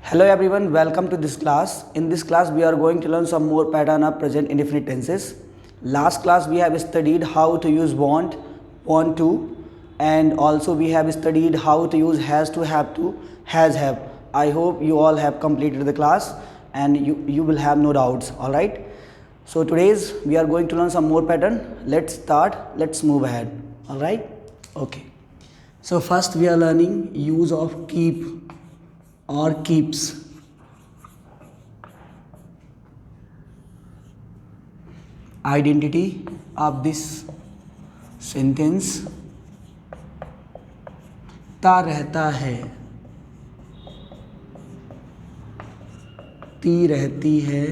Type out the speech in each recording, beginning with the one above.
Hello everyone, welcome to this class. In this class we are going to learn some more pattern of present indefinite tenses. Last class we have studied how to use want to, and also we have studied how to use has to, has have. I hope you all have completed the class and you will have no doubts. All right. So today's we are going to learn some more pattern. Let's start. Let's move ahead. All right. Okay. So first we are learning use of keep or keeps. Identity of this sentence ता रहता है, ती रहती है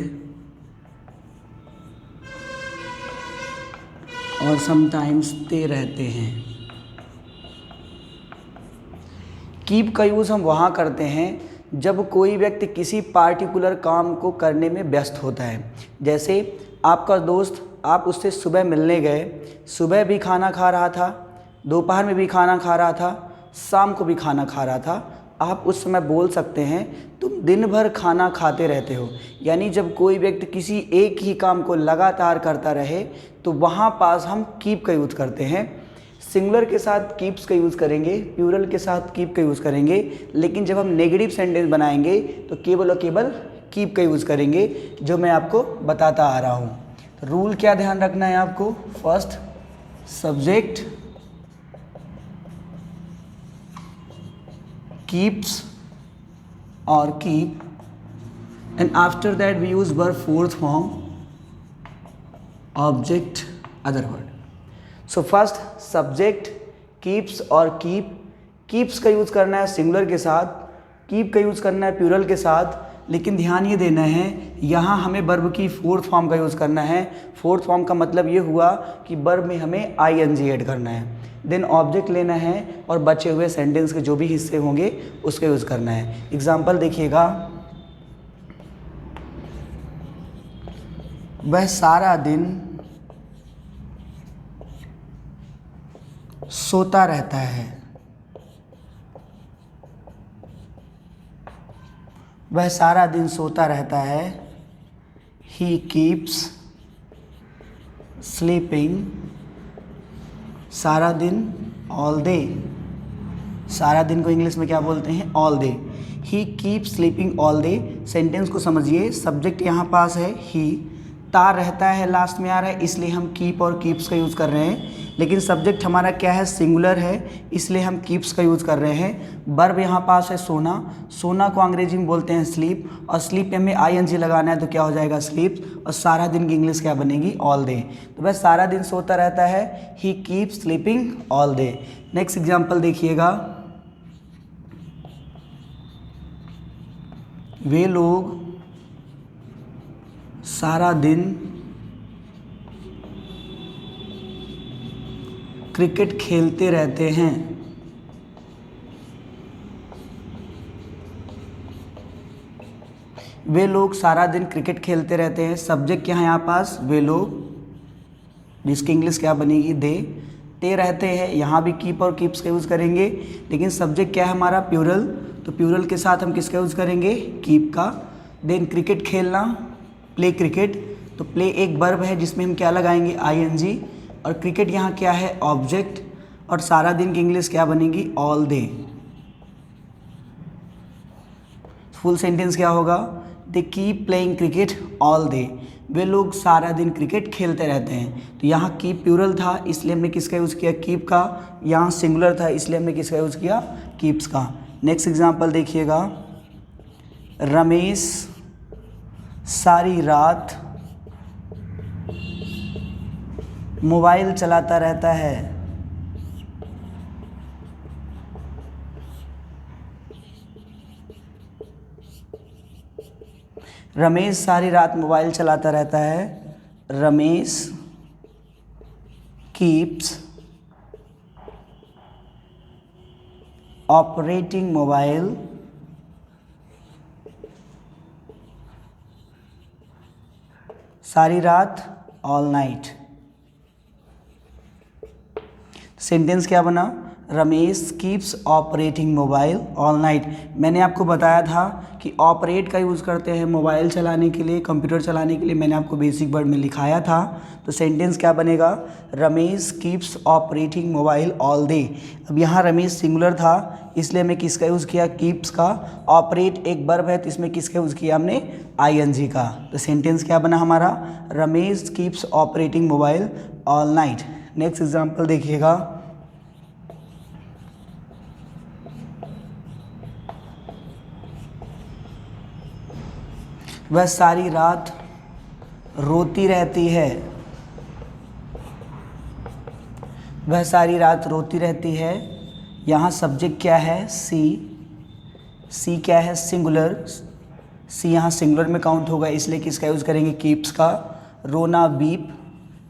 और sometimes ते रहते हैं। कीप का यूज़ हम वहाँ करते हैं जब कोई व्यक्ति किसी पार्टिकुलर काम को करने में व्यस्त होता है। जैसे आपका दोस्त, आप उससे सुबह मिलने गए, सुबह भी खाना खा रहा था, दोपहर में भी खाना खा रहा था, शाम को भी खाना खा रहा था। आप उस समय बोल सकते हैं तुम दिन भर खाना खाते रहते हो। यानी जब कोई व्यक्ति किसी एक ही काम को लगातार करता रहे तो वहाँ पास हम कीप का यूज़ करते हैं। सिंगुलर के साथ कीप्स का यूज़ करेंगे, प्लूरल के साथ कीप का यूज़ करेंगे, लेकिन जब हम नेगेटिव सेंटेंस बनाएंगे तो केवल और केवल कीप का यूज़ करेंगे, जो मैं आपको बताता आ रहा हूँ। तो रूल क्या ध्यान रखना है आपको? First subject keeps or keep, and after that we use verb fourth form, object, other word. So first subject keeps और keep. keeps का यूज़ करना है सिंगुलर के साथ, keep का यूज़ करना है प्लूरल के साथ, लेकिन ध्यान ये देना है यहाँ हमें वर्ब की फोर्थ फॉर्म का यूज़ करना है। फोर्थ फॉर्म का मतलब ये हुआ कि वर्ब में हमें ing ऐड करना है, देन ऑब्जेक्ट लेना है और बचे हुए सेंटेंस के जो भी हिस्से होंगे उसका यूज़ करना है। एग्जाम्पल देखिएगा, वह सारा दिन सोता रहता है, वह सारा दिन सोता रहता है। ही कीप्स स्लीपिंग, सारा दिन ऑल डे, सारा दिन को इंग्लिश में क्या बोलते हैं? All day. He keep sleeping all day. Sentence को समझिए, सब्जेक्ट यहाँ पास है ही, ता रहता है लास्ट में आ रहा है, इसलिए हम कीप और कीप्स का यूज़ कर रहे हैं। लेकिन सब्जेक्ट हमारा क्या है? सिंगुलर है, इसलिए हम कीप्स का यूज़ कर रहे हैं। वर्ब यहाँ पास है सोना, सोना को अंग्रेजी में बोलते हैं स्लीप, और स्लीप में हमें ing लगाना है तो क्या हो जाएगा? स्लीप। और सारा दिन की इंग्लिश क्या बनेगी? All day. तो वह सारा दिन सोता रहता है, he keep sleeping all day. Next example देखिएगा, वे लोग सारा दिन क्रिकेट खेलते रहते हैं। वे लोग सारा दिन क्रिकेट खेलते रहते हैं। सब्जेक्ट क्या है यहाँ पास? वे लोग, जिसकी इंग्लिश क्या बनेगी? दे। ते रहते हैं, यहाँ भी कीप और कीप्स का यूज़ करेंगे, लेकिन सब्जेक्ट क्या है हमारा? प्लूरल, तो प्लूरल के साथ हम किसका यूज़ करेंगे? कीप का। देन क्रिकेट खेलना, प्ले क्रिकेट, तो प्ले एक वर्ब है जिसमें हम क्या लगाएंगे? ing, और क्रिकेट यहाँ क्या है? ऑब्जेक्ट, और सारा दिन की इंग्लिश क्या बनेगी? All day. फुल सेंटेंस क्या होगा? They keep playing cricket all day. वे लोग सारा दिन क्रिकेट खेलते रहते हैं। तो यहाँ कीप प्लूरल था इसलिए हमने किसका यूज़ किया? कीप का। यहाँ सिंगुलर था इसलिए हमने किसका यूज़ किया? कीप्स का। नेक्स्ट एग्जाम्पल देखिएगा, रमेश सारी रात मोबाइल चलाता रहता है। रमेश सारी रात मोबाइल चलाता रहता है। रमेश कीप्स ऑपरेटिंग मोबाइल सारी रात, ऑल नाइट। सेंटेंस क्या बना? Ramesh keeps operating mobile all night. मैंने आपको बताया था कि ऑपरेट का यूज़ करते हैं मोबाइल चलाने के लिए, कंप्यूटर चलाने के लिए, मैंने आपको बेसिक वर्ड में लिखाया था। तो सेंटेंस क्या बनेगा, Ramesh keeps operating mobile all day. अब यहाँ रमेश सिंगुलर था इसलिए मैं किसका यूज़ किया, कीप्स का। ऑपरेट एक वर्ब है तो इसमें किसका यूज़ किया हमने, आईएनजी का। तो सेंटेंस क्या बना हमारा, Ramesh keeps operating mobile all night. Next example देखिएगा, वह सारी रात रोती रहती है। वह सारी रात रोती रहती है। यहाँ सब्जेक्ट क्या है, सी क्या है, सिंगुलर। सी यहाँ सिंगुलर में काउंट होगा इसलिए किसका यूज़ करेंगे, कीप्स का। रोना बीप,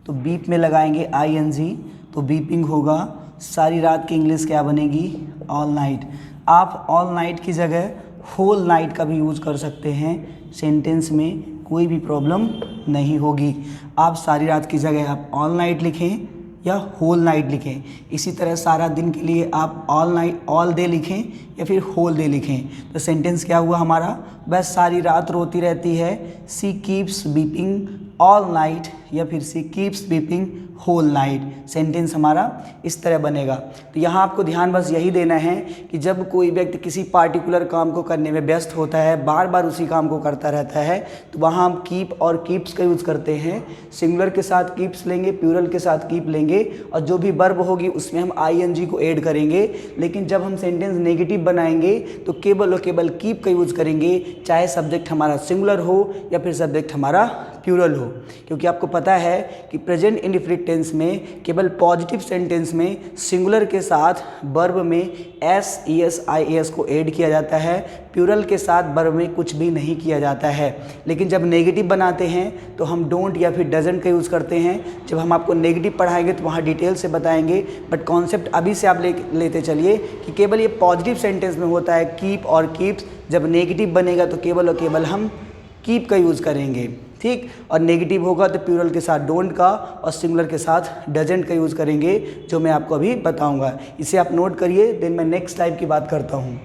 तो बीप में लगाएंगे आईएनजी तो बीपिंग होगा। सारी रात की इंग्लिश क्या बनेगी, ऑल नाइट। आप ऑल नाइट की जगह होल नाइट का भी यूज़ कर सकते हैं सेंटेंस में, कोई भी प्रॉब्लम नहीं होगी। आप सारी रात की जगह आप ऑल नाइट लिखें या होल नाइट लिखें। इसी तरह सारा दिन के लिए आप ऑल नाइट ऑल डे लिखें या फिर होल डे लिखें। तो सेंटेंस क्या हुआ हमारा, वह सारी रात रोती रहती है, she keeps weeping all night या फिर she keeps weeping whole night. Sentence हमारा इस तरह बनेगा। तो यहाँ आपको ध्यान बस यही देना है कि जब कोई व्यक्ति किसी पार्टिकुलर काम को करने में व्यस्त होता है, बार बार उसी काम को करता रहता है, तो वहाँ हम कीप और कीप्स का यूज़ करते हैं। सिंगुलर के साथ कीप्स लेंगे, प्लूरल के साथ कीप लेंगे और जो भी वर्ब होगी उसमें हम आईएनजी को ऐड करेंगे। लेकिन जब हम सेंटेंस नेगेटिव बनाएंगे तो केवल और केवल कीप का यूज़ करेंगे, चाहे सब्जेक्ट हमारा सिंगुलर हो या फिर सब्जेक्ट हमारा प्लूरल हो। क्योंकि आपको पता है कि प्रेजेंट इंडेफिनिट टेंस में केवल पॉजिटिव सेंटेंस में सिंगुलर के साथ वर्ब में S E S I A S को ऐड किया जाता है, प्लूरल के साथ वर्ब में कुछ भी नहीं किया जाता है। लेकिन जब नेगेटिव बनाते हैं तो हम डोंट या फिर डजंट का यूज़ करते हैं। जब हम आपको नेगेटिव पढ़ाएंगे तो वहाँ डिटेल से बताएंगे, बट कॉन्सेप्ट अभी से आप लेते चलिए कि केवल ये पॉजिटिव सेंटेंस में होता है कीप और कीप्स। जब नेगेटिव बनेगा तो केवल और केवल हम कीप का यूज़ करेंगे, ठीक। और नेगेटिव होगा तो प्लूरल के साथ डोंट का और सिंगुलर के साथ डजंट का यूज़ करेंगे, जो मैं आपको अभी बताऊंगा। इसे आप नोट करिए, देन मैं नेक्स्ट टाइप की बात करता हूँ।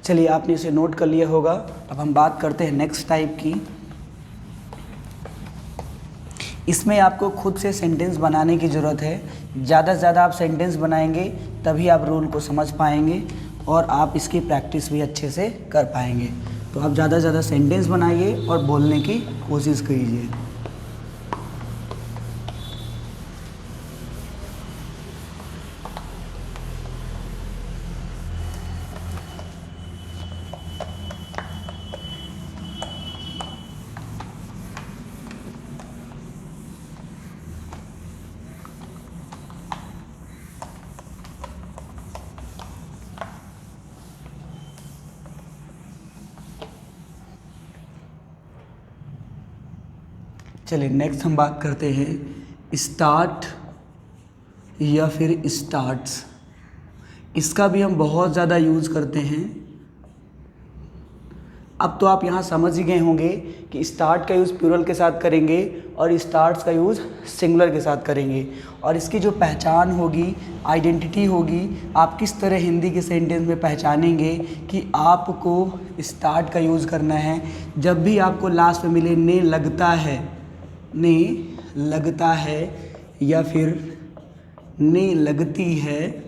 चलिए आपने इसे नोट कर लिया होगा। अब हम बात करते हैं नेक्स्ट टाइप की। इसमें आपको खुद से सेंटेंस बनाने की ज़रूरत है। ज़्यादा से ज़्यादा आप सेंटेंस बनाएंगे तभी आप रूल को समझ पाएंगे और आप इसकी प्रैक्टिस भी अच्छे से कर पाएंगे। तो आप ज़्यादा से ज़्यादा सेंटेंस बनाइए और बोलने की कोशिश कीजिए। चलिए नेक्स्ट हम बात करते हैं स्टार्ट या फिर स्टार्ट्स। इसका भी हम बहुत ज़्यादा यूज़ करते हैं। अब तो आप यहाँ समझ ही गए होंगे कि स्टार्ट का यूज़ प्लूरल के साथ करेंगे और स्टार्ट्स का यूज़ सिंगुलर के साथ करेंगे। और इसकी जो पहचान होगी, आइडेंटिटी होगी, आप किस तरह हिंदी के सेंटेंस में पहचानेंगे कि आपको स्टार्ट का यूज़ करना है। जब भी आपको लास्ट में मिले ने लगता है या फिर ने लगती है,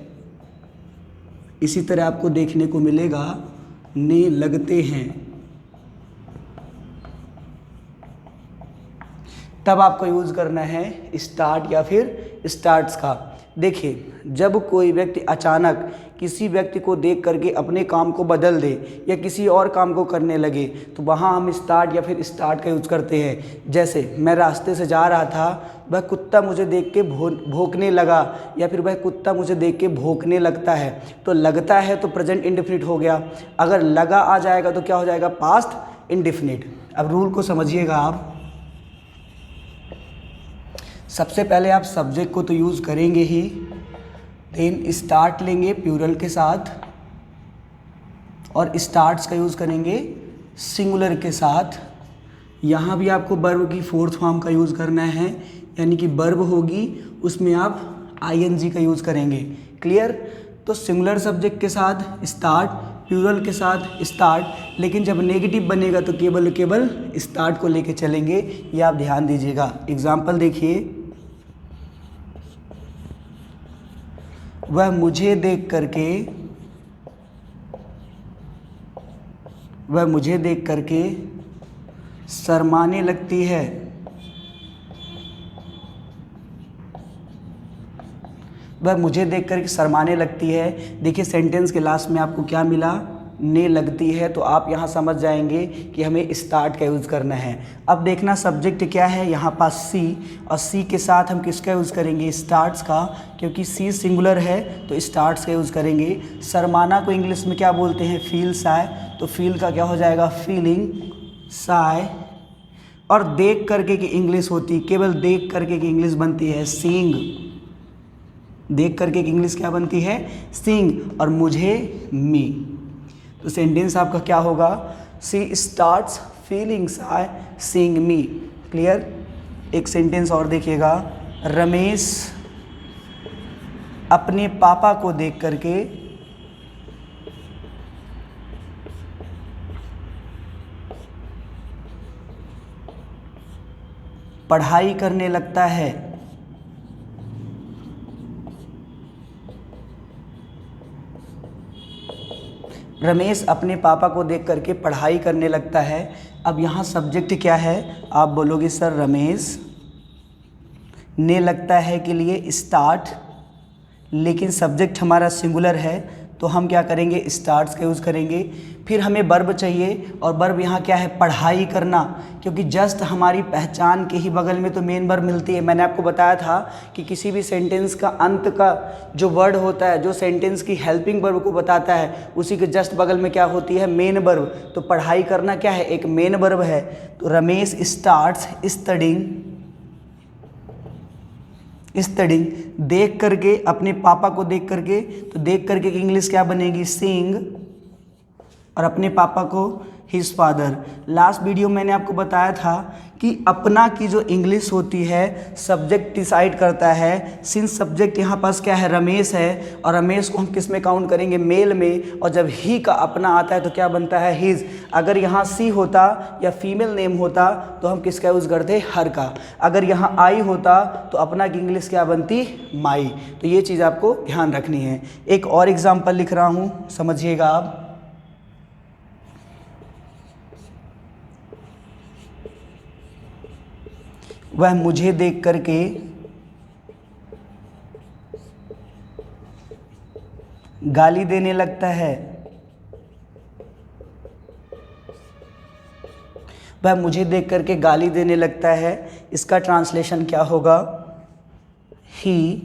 इसी तरह आपको देखने को मिलेगा ने लगते हैं, तब आपको यूज़ करना है स्टार्ट या फिर स्टार्ट्स का। देखिए, जब कोई व्यक्ति अचानक किसी व्यक्ति को देख करके अपने काम को बदल दे या किसी और काम को करने लगे तो वहाँ हम स्टार्ट या फिर स्टार्ट का यूज़ करते हैं। जैसे मैं रास्ते से जा रहा था, वह कुत्ता मुझे देख के भौंकने लगा, या फिर वह कुत्ता मुझे देख के भौंकने लगता है। तो लगता है तो प्रेजेंट इंडेफिनिट हो गया। अगर लगा आ जाएगा तो क्या हो जाएगा, पास्ट इंडेफिनिट। अब रूल को समझिएगा आप। सबसे पहले आप सब्जेक्ट को तो यूज़ करेंगे ही, देन स्टार्ट लेंगे प्लूरल के साथ और स्टार्ट्स का यूज़ करेंगे सिंगुलर के साथ। यहाँ भी आपको वर्ब की फोर्थ फॉर्म का यूज़ करना है, यानी कि वर्ब होगी उसमें आप आईएनजी का यूज़ करेंगे। क्लियर? तो सिंगुलर सब्जेक्ट के साथ स्टार्ट, प्लूरल के साथ स्टार्ट, लेकिन जब नेगेटिव बनेगा तो केवल स्टार्ट को लेके चलेंगे। ये आप ध्यान दीजिएगा। एग्जाम्पल देखिए, वह मुझे देख करके शर्माने लगती है। वह मुझे देख करके शर्माने लगती है। देखिए सेंटेंस के लास्ट में आपको क्या मिला, ने लगती है, तो आप यहाँ समझ जाएंगे कि हमें स्टार्ट का यूज़ करना है। अब देखना सब्जेक्ट क्या है, यहाँ पास सी, और सी के साथ हम किसका यूज़ करेंगे, स्टार्ट्स का, क्योंकि सी सिंगुलर है तो स्टार्ट्स का यूज़ करेंगे। शर्माना को इंग्लिश में क्या बोलते हैं, फील साय, तो फील का क्या हो जाएगा, फीलिंग साय। और देख करके की इंग्लिश होती, केवल देख करके की इंग्लिश बनती है सीइंग। देख करके की इंग्लिश क्या बनती है, सीइंग। और मुझे मी, तो सेंटेंस आपका क्या होगा, she starts feeling shy seeing me. Clear? एक सेंटेंस और देखिएगा, रमेश अपने पापा को देख करके पढ़ाई करने लगता है। रमेश अपने पापा को देख करके पढ़ाई करने लगता है। अब यहाँ सब्जेक्ट क्या है, आप बोलोगे सर रमेश, ने लगता है के लिए स्टार्ट, लेकिन सब्जेक्ट हमारा सिंगुलर है तो हम क्या करेंगे, स्टार्ट्स का यूज़ करेंगे। फिर हमें वर्ब चाहिए, और वर्ब यहाँ क्या है, पढ़ाई करना, क्योंकि जस्ट हमारी पहचान के ही बगल में तो मेन वर्ब मिलती है। मैंने आपको बताया था कि किसी भी सेंटेंस का अंत का जो वर्ड होता है, जो सेंटेंस की हेल्पिंग वर्ब को बताता है, उसी के जस्ट बगल में क्या होती है, मेन वर्ब। तो पढ़ाई करना क्या है, एक मेन वर्ब है। तो रमेश स्टार्ट्स स्टडिंग, देख करके, अपने पापा को देख करके, तो देख करके की इंग्लिश क्या बनेगी, सीइंग, और अपने पापा को हिज फादर। लास्ट वीडियो मैंने आपको बताया था कि अपना की जो इंग्लिश होती है सब्जेक्ट डिसाइड करता है। सिंस सब्जेक्ट यहाँ पास क्या है, रमेश है, और रमेश को हम किस में काउंट करेंगे, मेल में, और जब ही का अपना आता है तो क्या बनता है, हिज। अगर यहाँ सी होता या फीमेल नेम होता तो हम किसका यूज़ करते, हर का। अगर यहाँ आई होता तो अपना की इंग्लिश क्या बनती, माई। तो ये चीज़ आपको ध्यान रखनी है। एक और एग्जाम्पल लिख रहा हूँ, समझिएगा आप। वह मुझे देख करके गाली देने लगता है। वह मुझे देख करके गाली देने लगता है। इसका ट्रांसलेशन क्या होगा, ही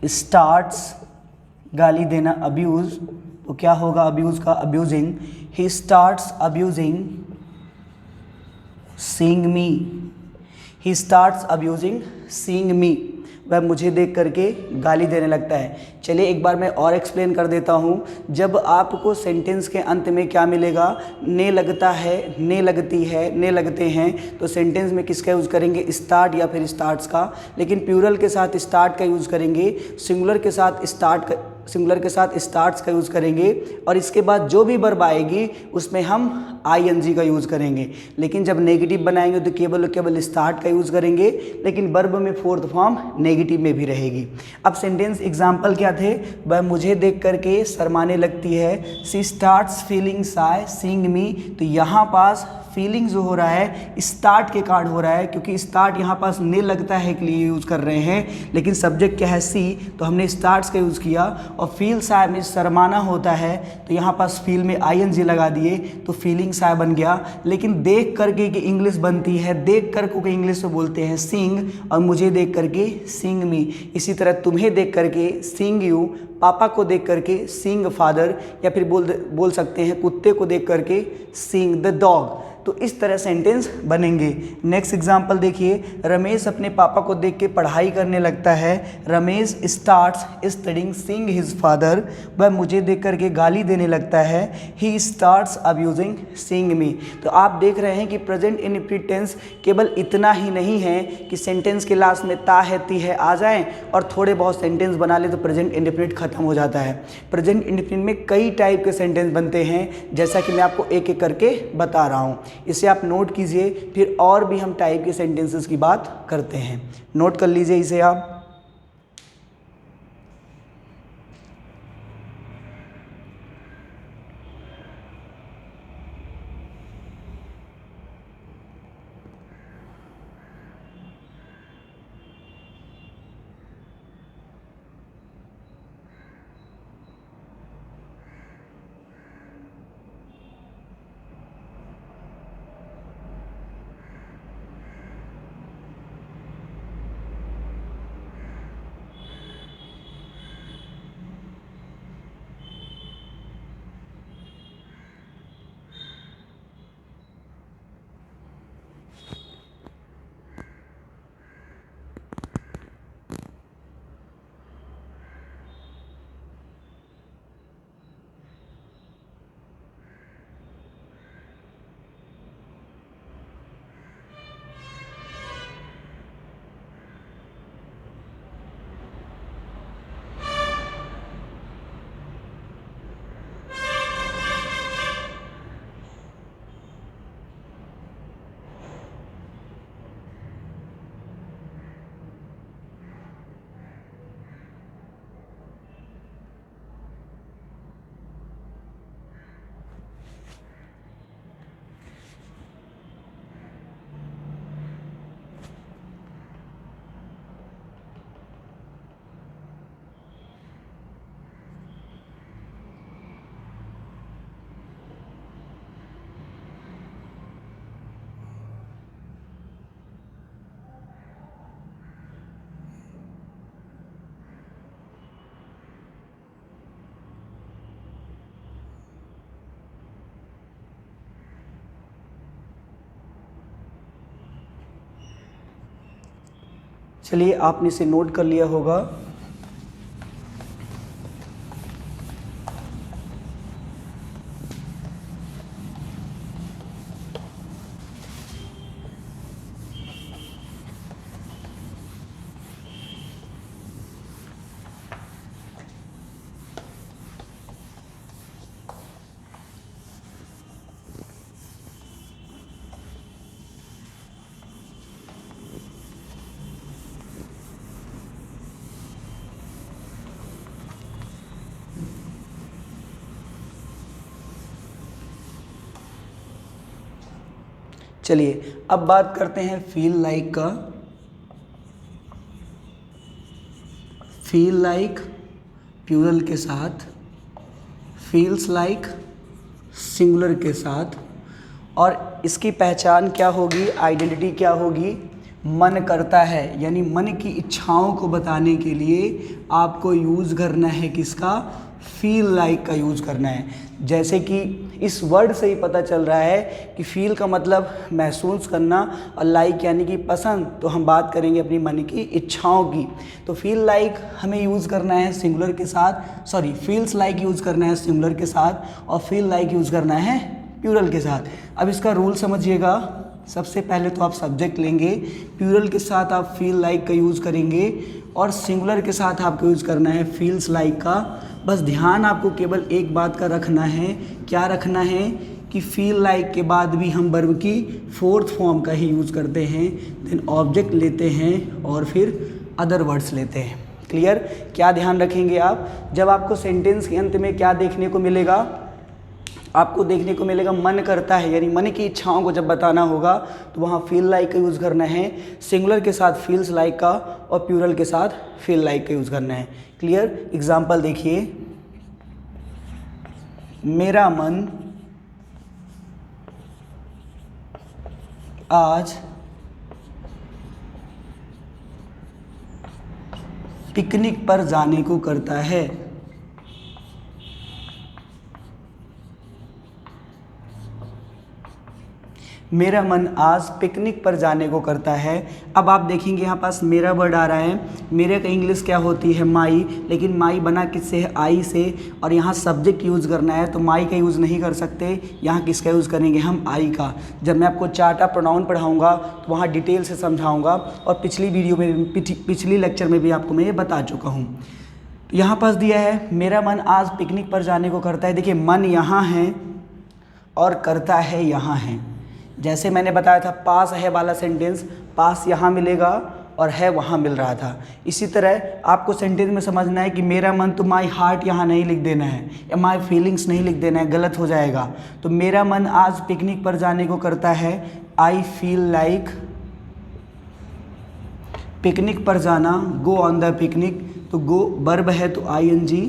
स्टार्ट्स, गाली देना अब्यूज, तो क्या होगा अब्यूज का, abusing. He starts abusing seeing me. He starts abusing seeing मी, वह मुझे देख करके गाली देने लगता है। चलिए एक बार मैं और एक्सप्लेन कर देता हूँ। जब आपको सेंटेंस के अंत में क्या मिलेगा, ने लगता है, ने लगती है, ने लगते हैं, तो सेंटेंस में किसका यूज़ करेंगे, स्टार्ट या फिर स्टार्ट्स का। लेकिन प्लूरल के साथ स्टार्ट का यूज़ करेंगे, सिंगुलर के साथ स्टार्ट्स का यूज़ करेंगे, और इसके बाद जो भी वर्ब आएगी उसमें हम आईएनजी का यूज़ करेंगे। लेकिन जब नेगेटिव बनाएंगे तो केवल स्टार्ट का यूज़ करेंगे, लेकिन वर्ब में फोर्थ फॉर्म नेगेटिव में भी रहेगी। अब सेंटेंस एग्जाम्पल क्या थे, वह मुझे देख करके शर्माने लगती है। सी स्टार्ट्स फीलिंग शाय सीइंग मी, तो यहाँ पास फीलिंग जो हो रहा है स्टार्ट के कारण हो रहा है, क्योंकि स्टार्ट यहाँ पास ने लगता है के लिए यूज़ कर रहे हैं, लेकिन सब्जेक्ट क्या है सी, तो हमने स्टार्ट्स का यूज़ किया। और फील शाय में शर्माना होता है, तो यहाँ पास फील में आईएनजी लगा दिए, तो फीलिंग शाय बन गया। लेकिन देख करके की इंग्लिश बनती है, देख कर को इंग्लिश में बोलते हैं सिंग, और मुझे देख करके सिंग मी। इसी तरह तुम्हें देख करके सिंग यू, पापा को देख करके सिंग फादर, या फिर बोल सकते हैं कुत्ते को देख करके सिंग द डॉग। तो इस तरह सेंटेंस बनेंगे। नेक्स्ट एग्जांपल देखिए, रमेश अपने पापा को देख के पढ़ाई करने लगता है। Ramesh starts studying seeing his father, वह मुझे देख करके गाली देने लगता है। ही स्टार्ट्स अब्यूजिंग सीइंग मी। तो आप देख रहे हैं कि प्रेजेंट इंडेफिनिट टेंस केवल इतना ही नहीं है कि सेंटेंस के लास्ट में ता है ती है आ जाएं और थोड़े बहुत सेंटेंस बना ले तो प्रेजेंट इंडेफिनिट खत्म हो जाता है। प्रेजेंट इंडेफिनिट में कई टाइप के सेंटेंस बनते हैं, जैसा कि मैं आपको एक एक करके बता रहा हूँ। इसे आप नोट कीजिए, फिर और भी हम टाइप के सेंटेंसेस की बात करते हैं। नोट कर लीजिए इसे आप। चलिए आपने इसे नोट कर लिया होगा। चलिए अब बात करते हैं फील लाइक का। फील लाइक प्लूरल के साथ, फील्स लाइक सिंगुलर के साथ, और इसकी पहचान क्या होगी, आइडेंटिटी क्या होगी, मन करता है, यानी मन की इच्छाओं को बताने के लिए आपको यूज़ करना है किसका, फील लाइक का यूज़ करना है। जैसे कि इस वर्ड से ही पता चल रहा है कि फील का मतलब महसूस करना और लाइक यानी कि पसंद। तो हम बात करेंगे अपनी मन की इच्छाओं की। तो फील लाइक हमें यूज़ करना है सिंगुलर के साथ, सॉरी फील्स लाइक यूज़ करना है सिंगुलर के साथ और फील लाइक यूज़ करना है प्लूरल के साथ। अब इसका रूल समझिएगा। सबसे पहले तो आप सब्जेक्ट लेंगे, प्लूरल के साथ आप फील लाइक का यूज़ करेंगे और सिंगुलर के साथ आपको यूज़ करना है फील्स लाइक का। बस ध्यान आपको केवल एक बात का रखना है, क्या रखना है कि फील लाइक के बाद भी हम वर्ब की फोर्थ फॉर्म का ही यूज़ करते हैं, देन ऑब्जेक्ट लेते हैं और फिर अदर वर्ड्स लेते हैं। क्लियर? क्या ध्यान रखेंगे आप, जब आपको सेंटेंस के अंत में क्या देखने को मिलेगा, आपको देखने को मिलेगा मन करता है, यानी मन की इच्छाओं को जब बताना होगा तो वहाँ फील लाइक का यूज़ करना है, सिंगुलर के साथ फील्स लाइक का और प्लूरल के साथ फील लाइक का यूज़ करना है। क्लियर? एग्जाम्पल देखिए, मेरा मन आज पिकनिक पर जाने को करता है। मेरा मन आज पिकनिक पर जाने को करता है। अब आप देखेंगे यहाँ पास मेरा वर्ड आ रहा है, मेरे का इंग्लिश क्या होती है माई, लेकिन माई बना किससे है, आई से, और यहाँ सब्जेक्ट यूज़ करना है तो माई का यूज़ नहीं कर सकते, यहाँ किसका यूज़ करेंगे हम, आई का। जब मैं आपको चार्टा प्रोनाउन पढ़ाऊँगा तो वहाँ डिटेल से समझाऊँगा और पिछली वीडियो में पिछली लेक्चर में भी आपको मैं ये बता चुका हूँ। यहाँ पास दिया है मेरा मन आज पिकनिक पर जाने को करता है। देखिए मन यहाँ है और करता है यहाँ है। जैसे मैंने बताया था पास है वाला सेंटेंस, पास यहाँ मिलेगा और है वहाँ मिल रहा था। इसी तरह आपको सेंटेंस में समझना है कि मेरा मन, तो माई हार्ट यहाँ नहीं लिख देना है या माई फीलिंग्स नहीं लिख देना है, गलत हो जाएगा। तो मेरा मन आज पिकनिक पर जाने को करता है, आई फील लाइक पिकनिक पर जाना, गो ऑन द पिकनिक, तो गो वर्ब है तो ING,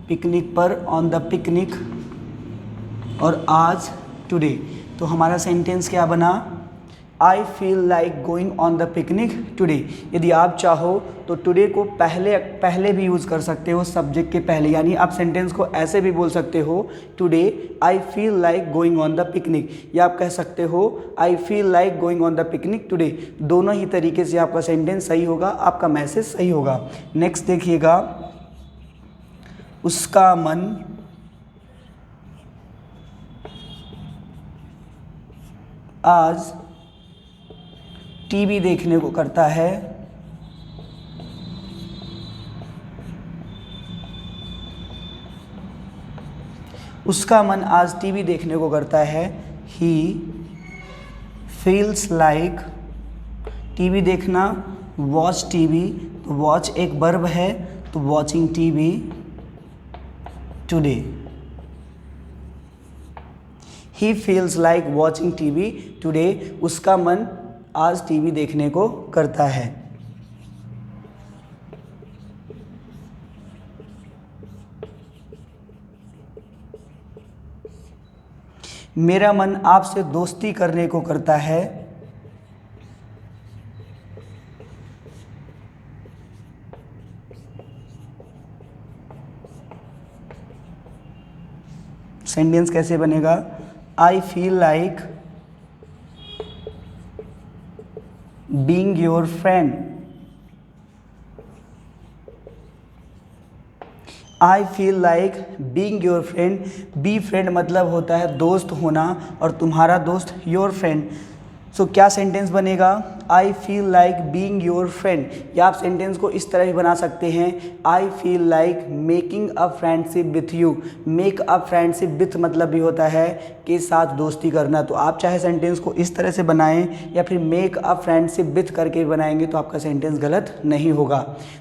पिकनिक पर, ऑन द पिकनिक और आज टुडे। तो हमारा सेंटेंस क्या बना, I feel like going on the picnic today. यदि आप चाहो तो टुडे को पहले भी यूज़ कर सकते हो सब्जेक्ट के पहले, यानी आप सेंटेंस को ऐसे भी बोल सकते हो, today I feel like going on the picnic, या आप कह सकते हो I feel like going on the picnic today. दोनों ही तरीके से आपका सेंटेंस सही होगा, आपका मैसेज सही होगा। नेक्स्ट देखिएगा, उसका मन आज टीवी देखने को करता है। उसका मन आज टीवी देखने को करता है, ही फील्स लाइक, टीवी देखना, वॉच टीवी, तो वॉच एक वर्ब है तो watching TV today. He feels like watching TV today, उसका मन आज टीवी देखने को करता है। मेरा मन आपसे दोस्ती करने को करता है। सेंटेंस कैसे बनेगा, I feel like being your friend. I feel like being your friend, be friend मतलब होता है दोस्त होना और तुम्हारा दोस्त योर फ्रेंड। सो क्या सेंटेंस बनेगा, I feel like being your friend, या आप सेंटेंस को इस तरह भी बना सकते हैं, I feel like making a friendship with you. Make a friendship with मतलब भी होता है के साथ दोस्ती करना। तो आप चाहे सेंटेंस को इस तरह से बनाएं या फिर मेक अ फ्रेंडशिप विथ करके बनाएंगे तो आपका सेंटेंस गलत नहीं होगा।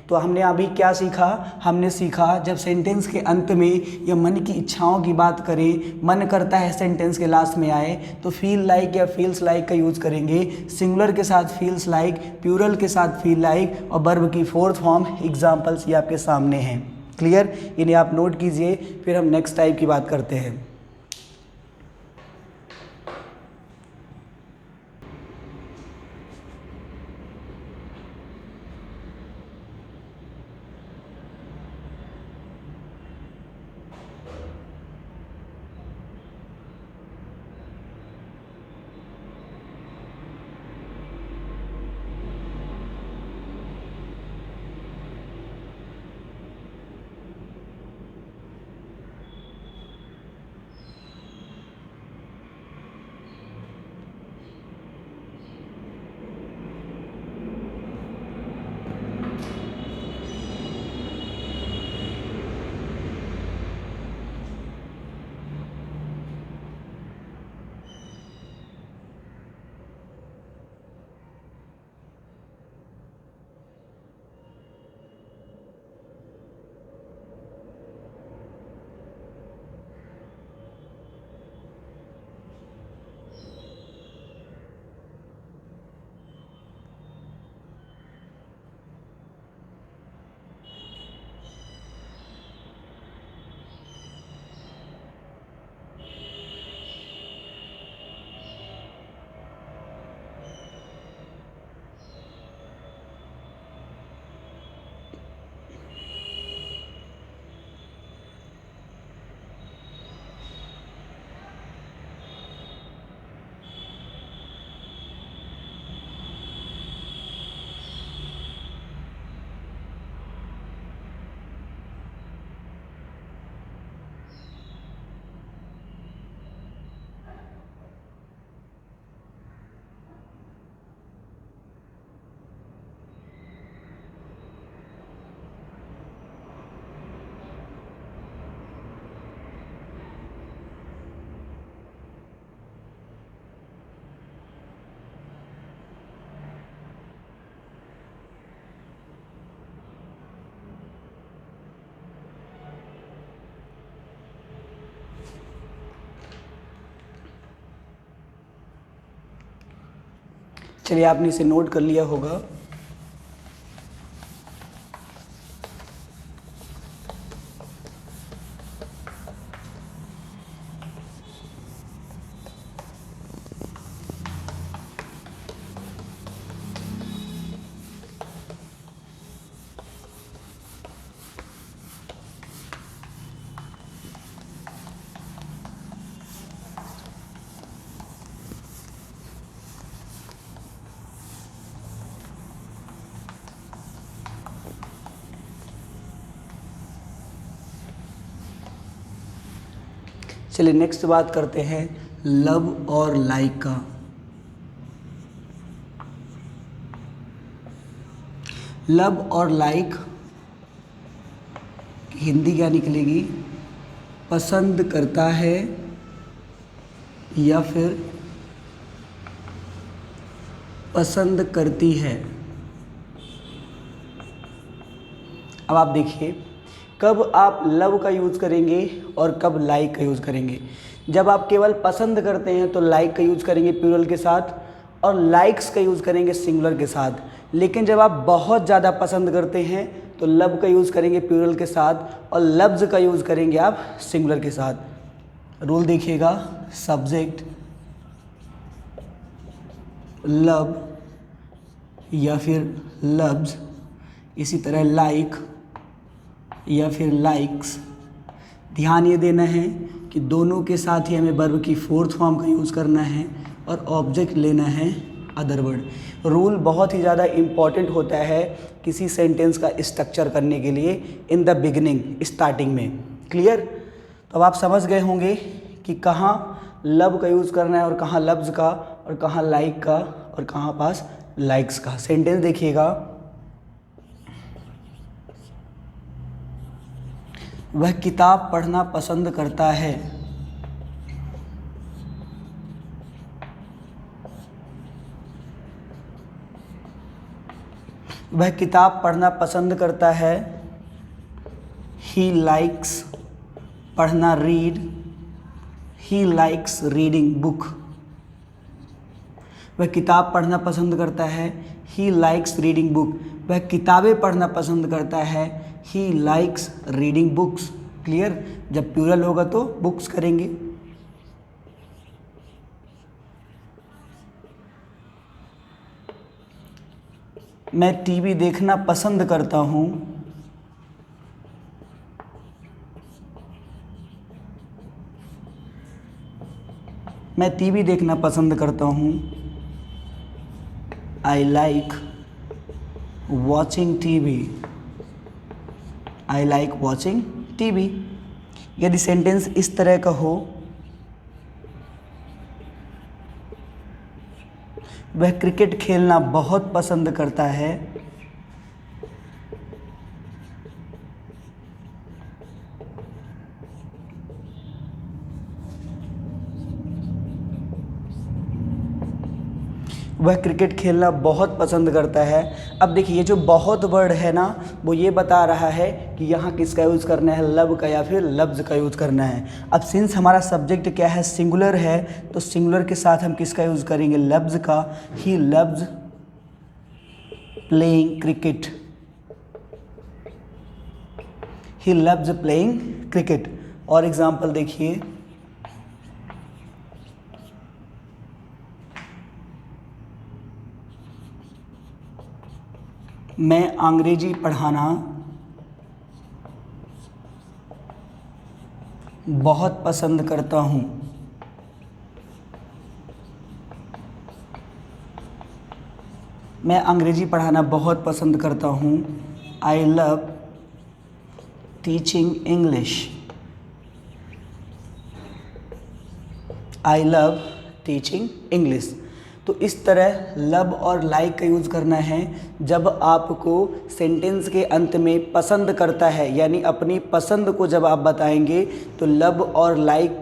तो हमने अभी क्या सीखा, हमने सीखा जब सेंटेंस के अंत में या मन की इच्छाओं की बात करें, मन करता है सेंटेंस के लास्ट में आए तो फील लाइक या फील्स लाइक का यूज़ करेंगे, सिंगुलर के साथ फील्स लाइक, प्लूरल के साथ फील लाइक और वर्ब की फोर्थ फॉर्म। एग्जाम्पल्स ये आपके सामने हैं। क्लियर? इन्हें आप नोट कीजिए, फिर हम नेक्स्ट टाइप की बात करते हैं। चलिए आपने इसे नोट कर लिया होगा। चलिए नेक्स्ट बात करते हैं लव और लाइक का। लव और लाइक हिंदी क्या निकलेगी? पसंद करता है या फिर पसंद करती है। अब आप देखिए कब आप लव का यूज़ करेंगे और कब लाइक का यूज़ करेंगे। जब आप केवल पसंद करते हैं तो लाइक का यूज़ करेंगे प्लूरल के साथ और लाइक्स का यूज़ करेंगे सिंगुलर के साथ। लेकिन जब आप बहुत ज़्यादा पसंद करते हैं तो लव का यूज़ करेंगे प्लूरल के साथ और लव्स का यूज़ करेंगे आप सिंगुलर के साथ। रूल देखिएगा, सब्जेक्ट लव या फिर लव्स, इसी तरह लाइक या फिर लाइक्स। ध्यान ये देना है कि दोनों के साथ ही हमें वर्ब की फोर्थ फॉर्म का यूज़ करना है और ऑब्जेक्ट लेना है अदर वर्ड। रूल बहुत ही ज़्यादा इम्पॉर्टेंट होता है किसी सेंटेंस का स्ट्रक्चर करने के लिए इन द बिगिनिंग, स्टार्टिंग में। क्लियर? तो अब आप समझ गए होंगे कि कहाँ लव का यूज़ करना है और कहाँ लव्स का और कहाँ लाइक का और कहाँ पास लाइक्स का। सेंटेंस देखिएगा, वह किताब पढ़ना पसंद करता है। वह किताब पढ़ना पसंद करता है। ही लाइक्स पढ़ना, read. He likes reading book. वह किताब पढ़ना पसंद करता है। He likes reading book. वह किताबें पढ़ना पसंद करता है। He likes reading books. Clear? जब प्लूरल होगा तो बुक्स करेंगे। मैं टीवी देखना पसंद करता हूँ। मैं टीवी देखना पसंद करता हूँ। I like watching TV. I like watching TV. यदि सेंटेंस इस तरह का हो, वह क्रिकेट खेलना बहुत पसंद करता है। वह क्रिकेट खेलना बहुत पसंद करता है। अब देखिए ये जो बहुत वर्ड है ना, वो ये बता रहा है कि यहाँ किसका यूज़ करना है, लव का या फिर लव्स का यूज़ करना है। अब सिंस हमारा सब्जेक्ट क्या है, सिंगुलर है, तो सिंगुलर के साथ हम किसका यूज़ करेंगे, लव्स का। He loves playing cricket. He loves playing cricket. और एग्जाम्पल देखिए, मैं अंग्रेजी पढ़ाना बहुत पसंद करता हूँ। मैं अंग्रेजी पढ़ाना बहुत पसंद करता हूँ। I love teaching English. I love teaching English. तो इस तरह लव और लाइक का यूज़ करना है जब आपको सेंटेंस के अंत में पसंद करता है, यानी अपनी पसंद को जब आप बताएंगे तो लव और लाइक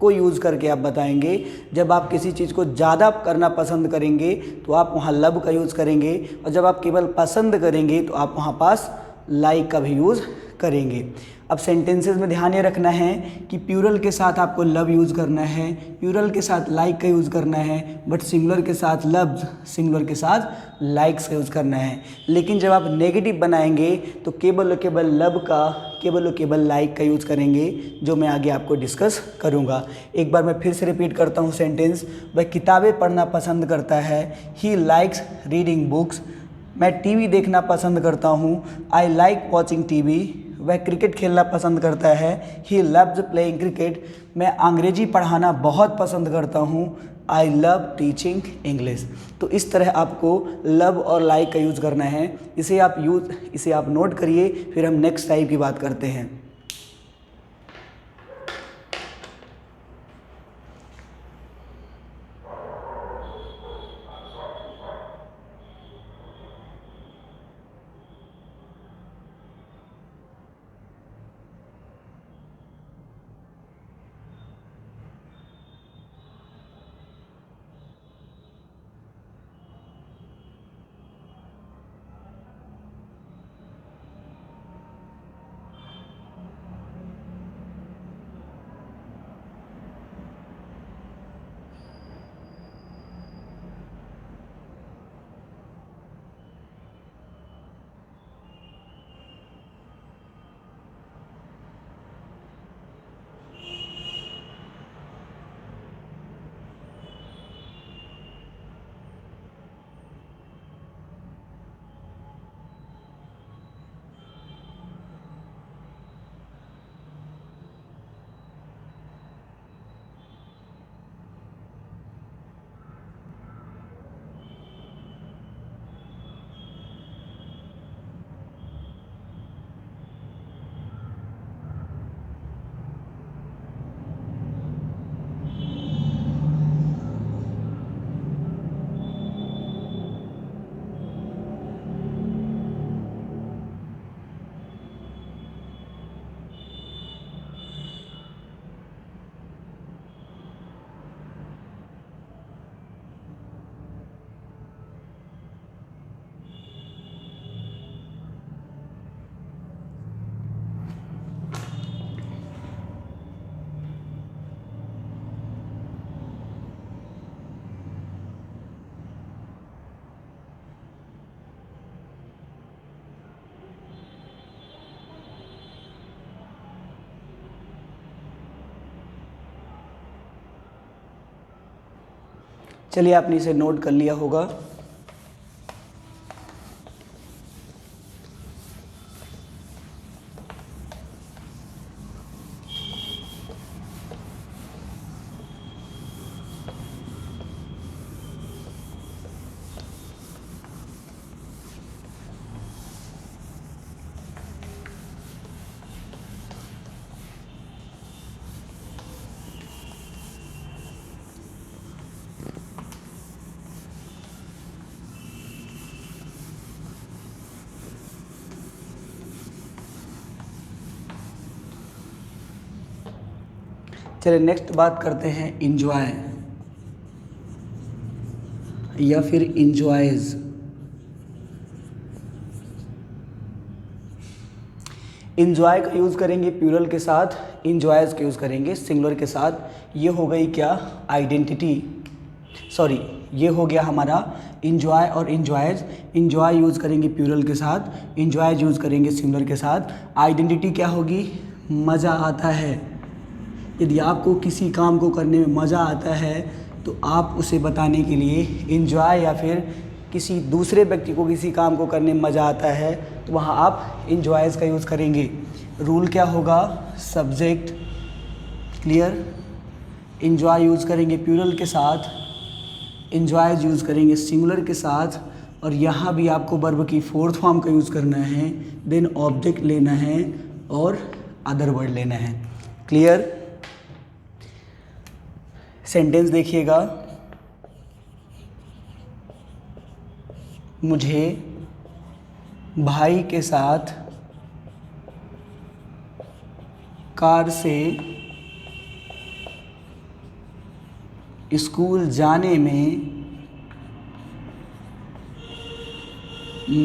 को यूज़ करके आप बताएंगे। जब आप किसी चीज़ को ज़्यादा करना पसंद करेंगे तो आप वहाँ लव का यूज़ करेंगे, और जब आप केवल पसंद करेंगे तो आप वहाँ पास लाइक का भी यूज़ करेंगे। अब सेंटेंसेस में ध्यान ये रखना है कि प्लूरल के साथ आपको लव यूज़ करना है, प्लूरल के साथ लाइक का यूज़ करना है, बट सिंगुलर के साथ लव्स, सिंगुलर के साथ लाइक्स का यूज़ करना है। लेकिन जब आप नेगेटिव बनाएंगे तो केवल और केवल लव का, केवल और केवल लाइक का यूज़ करेंगे, जो मैं आगे आपको डिस्कस करूँगा। एक बार मैं फिर से रिपीट करता हूँ सेंटेंस। वह किताबें पढ़ना पसंद करता है, ही लाइक्स रीडिंग बुक्स। मैं टीवी देखना पसंद करता हूँ, आई लाइक वॉचिंग टीवी। वह क्रिकेट खेलना पसंद करता है, ही लव्स प्लेइंग क्रिकेट। मैं अंग्रेजी पढ़ाना बहुत पसंद करता हूँ, आई लव टीचिंग इंग्लिश। तो इस तरह आपको लव और लाइक का यूज़ करना है। इसे आप नोट करिए, फिर हम नेक्स्ट टाइप की बात करते हैं। चलिए, आपने इसे नोट कर लिया होगा। चलिए नेक्स्ट बात करते हैं इंजॉय या फिर इंजॉयज। इंजॉय का यूज़ करेंगे प्लूरल के साथ, इंजॉयज का यूज़ करेंगे सिंगुलर के साथ। ये हो गई क्या आइडेंटिटी, सॉरी ये हो गया हमारा इंजॉय और इंजॉयज। इंजॉय यूज़ करेंगे प्लूरल के साथ, इंजॉयज यूज़ करेंगे सिंगुलर के साथ। आइडेंटिटी क्या होगी, मज़ा आता है। यदि आपको किसी काम को करने में मज़ा आता है तो आप उसे बताने के लिए इंजॉय, या फिर किसी दूसरे व्यक्ति को किसी काम को करने में मज़ा आता है तो वहाँ आप इंजॉयज़ का यूज़ करेंगे। रूल क्या होगा, सब्जेक्ट, क्लियर। इंजॉय यूज़ करेंगे प्लूरल के साथ, इंजॉयज़ यूज़ करेंगे सिंगुलर के साथ, और यहाँ भी आपको वर्ब की फोर्थ फॉर्म का यूज़ करना है, देन ऑब्जेक्ट लेना है और अदर वर्ड लेना है। क्लियर। सेंटेंस देखिएगा, मुझे भाई के साथ कार से स्कूल जाने में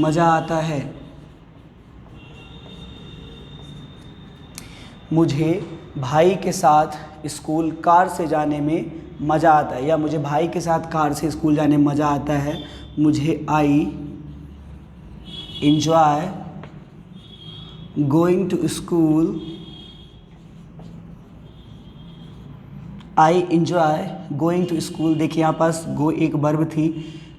मज़ा आता है। मुझे भाई के साथ स्कूल कार से जाने में मज़ा आता है, या मुझे भाई के साथ कार से स्कूल जाने में मज़ा आता है। मुझे I enjoy going to school, I enjoy going to school. देखिए यहाँ पास गो एक वर्ब थी,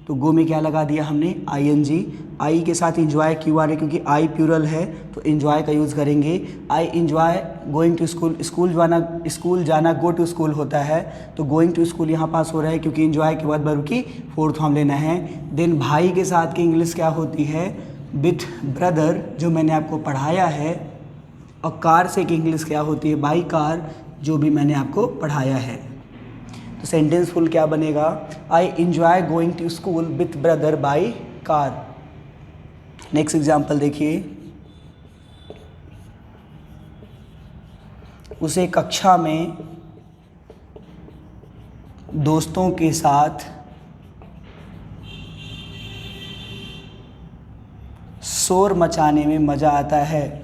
तो गो में क्या लगा दिया हमने, आई एन जी। आई के साथ इंजॉय क्यों आ रही, क्योंकि आई प्लूरल है तो इंजॉय का यूज़ करेंगे। I enjoy going to school, school जाना गो टू स्कूल होता है, तो गोइंग टू स्कूल यहाँ पास हो रहा है क्योंकि इंजॉय के बाद वर्ब की फोर्थ फॉर्म लेना है। देन भाई के साथ की इंग्लिश क्या होती है, विथ ब्रदर, जो मैंने आपको पढ़ाया है। और कार से की इंग्लिश क्या होती है, बाई कार, जो भी मैंने आपको पढ़ाया है। तो सेंटेंस फुल क्या बनेगा, I enjoy going to school with brother by car. Next example देखिए, उसे कक्षा में दोस्तों के साथ शोर मचाने में मज़ा आता है।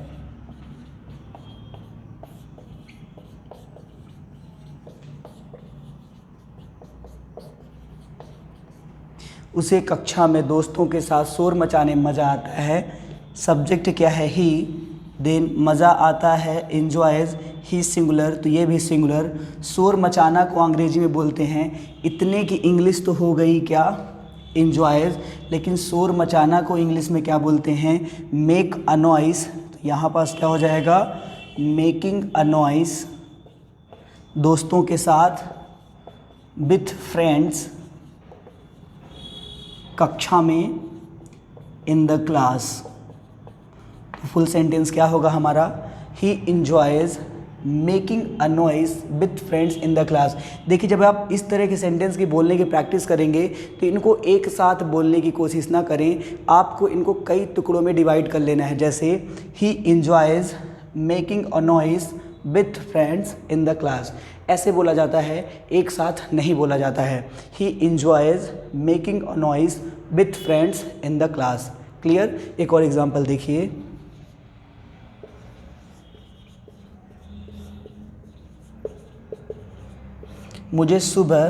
उसे कक्षा में दोस्तों के साथ शोर मचाने में मज़ा आता है। सब्जेक्ट क्या है, ही। देन मज़ा आता है, एंजॉयज, ही सिंगुलर, तो ये भी सिंगुलर। शोर मचाना को अंग्रेजी में बोलते हैं, इतने की इंग्लिश तो हो गई क्या, एंजॉयज, लेकिन शोर मचाना को इंग्लिश में क्या बोलते हैं, मेक अ नॉइस। तो यहाँ पास क्या हो जाएगा, मेकिंग अ नॉइस, दोस्तों के साथ, विथ फ्रेंड्स, कक्षा में, इन द क्लास। फुल सेंटेंस क्या होगा हमारा, he enjoys making a noise with friends in the class. देखिए जब आप इस तरह के सेंटेंस की बोलने की प्रैक्टिस करेंगे तो इनको एक साथ बोलने की कोशिश ना करें, आपको इनको कई टुकड़ों में डिवाइड कर लेना है। जैसे he enjoys making a noise with friends in the class, ऐसे बोला जाता है, एक साथ नहीं बोला जाता है। He enjoys making a noise with friends in the class. Clear. एक और एग्जांपल देखिए, मुझे सुबह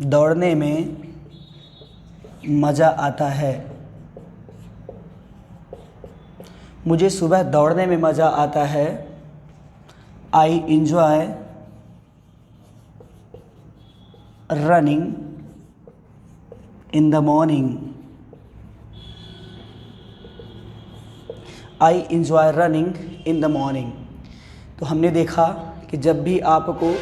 दौड़ने में मज़ा आता है। मुझे सुबह दौड़ने में मज़ा आता है। I enjoy running in the morning. I enjoy running in the morning. तो हमने देखा कि जब भी आपको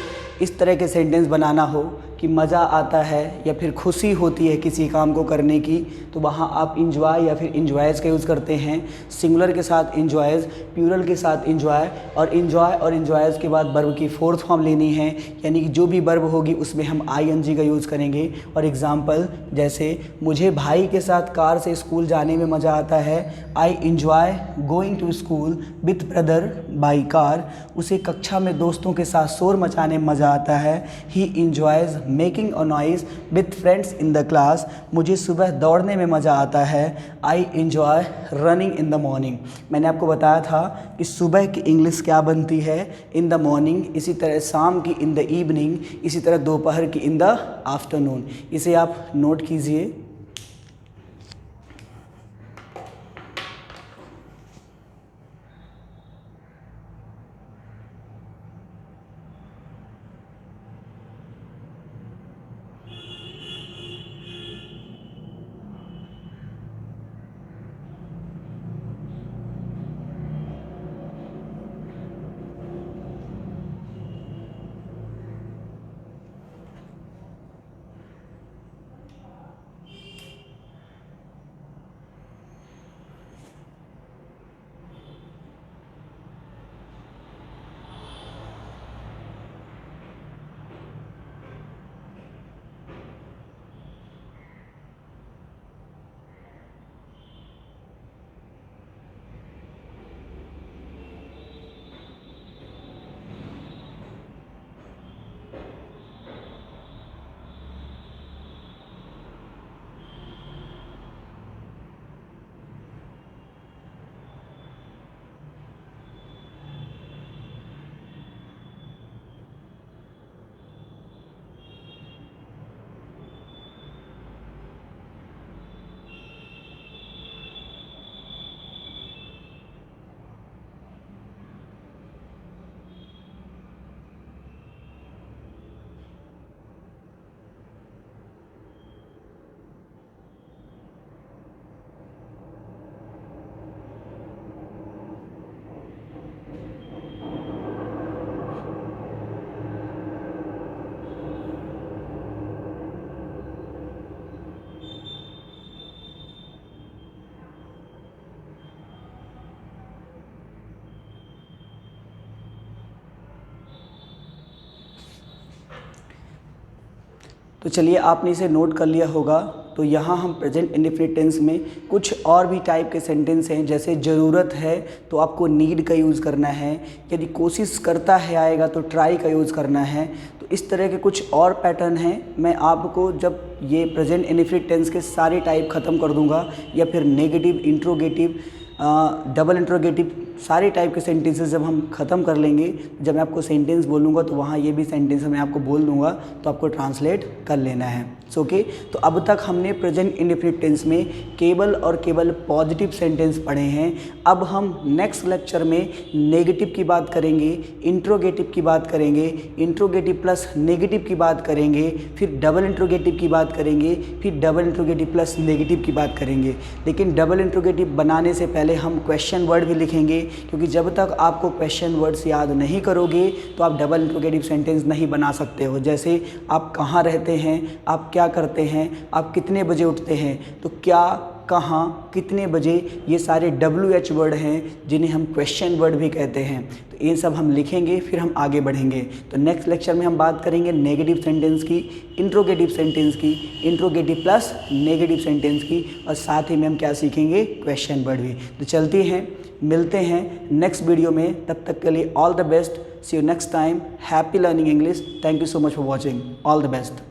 इस तरह के सेंटेंस बनाना हो कि मज़ा आता है या फिर खुशी होती है किसी काम को करने की, तो वहाँ आप इंजॉय या फिर इंजॉयज़ का यूज़ करते हैं। सिंगुलर के साथ इंजॉयज़, प्लूरल के साथ इंजॉय, और इंजॉयज़ के बाद वर्ब की फोर्थ फॉर्म लेनी है, यानी कि जो भी वर्ब होगी उसमें हम आईएनजी का यूज़ करेंगे। और एग्जाम्पल जैसे मुझे भाई के साथ कार से स्कूल जाने में मज़ा आता है। I enjoy going to school with brother by car. उसे कक्षा में दोस्तों के साथ शोर मचाने में मज़ा आता है। He enjoys making a noise with friends in the class. मुझे सुबह दौड़ने में मज़ा आता है। I enjoy running in the morning. मैंने आपको बताया था कि सुबह की इंग्लिश क्या बनती है, इन द मॉर्निंग, इसी तरह शाम की इन द इवनिंग, इसी तरह दोपहर की इन द आफ्टरनून। इसे आप नोट कीजिए। तो चलिए आपने इसे नोट कर लिया होगा। तो यहाँ हम प्रेजेंट इंडेफिनिट टेंस में कुछ और भी टाइप के सेंटेंस हैं, जैसे ज़रूरत है तो आपको नीड का यूज़ करना है, यदि कोशिश करता है आएगा तो ट्राई का यूज़ करना है। तो इस तरह के कुछ और पैटर्न हैं। मैं आपको जब ये प्रेजेंट इंडेफिनिट टेंस के सारे टाइप ख़त्म कर दूंगा, या फिर नेगेटिव, इंट्रोगेटिव, डबल इंट्रोगेटिव, सारे टाइप के सेंटेंसेस जब हम ख़त्म कर लेंगे, जब मैं आपको सेंटेंस बोलूँगा तो वहाँ ये भी सेंटेंस मैं आपको बोल दूँगा, तो आपको ट्रांसलेट कर लेना है। ओके, तो अब तक हमने प्रेजेंट इंडेफिनिट टेंस में केवल और केवल पॉजिटिव सेंटेंस पढ़े हैं। अब हम नेक्स्ट लेक्चर में नेगेटिव की बात करेंगे, इंट्रोगेटिव की बात करेंगे, इंट्रोगेटिव प्लस नेगेटिव की बात करेंगे, फिर डबल इंट्रोगेटिव की बात करेंगे, फिर डबल इंट्रोगेटिव प्लस नेगेटिव की बात करेंगे। लेकिन डबल इंट्रोगेटिव बनाने से पहले हम क्वेश्चन वर्ड भी लिखेंगे, क्योंकि जब तक आपको क्वेश्चन वर्ड्स याद नहीं करोगे तो आप डबल इंट्रोगेटिव सेंटेंस नहीं बना सकते हो। जैसे आप कहाँ रहते हैं, आप क्या करते हैं, आप कितने बजे उठते हैं। तो क्या, कहाँ, कितने बजे, ये सारे WH वर्ड हैं जिन्हें हम क्वेश्चन वर्ड भी कहते हैं। तो ये सब हम लिखेंगे, फिर हम आगे बढ़ेंगे। तो नेक्स्ट लेक्चर में हम बात करेंगे नेगेटिव सेंटेंस की, इंट्रोगेटिव सेंटेंस की, इंट्रोगेटिव प्लस नेगेटिव सेंटेंस की, और साथ ही में हम क्या सीखेंगे, क्वेश्चन वर्ड भी। तो चलते हैं, मिलते हैं नेक्स्ट वीडियो में। तब तक के लिए all the best, see you next time, happy learning English. Thank you so much for watching, all the best.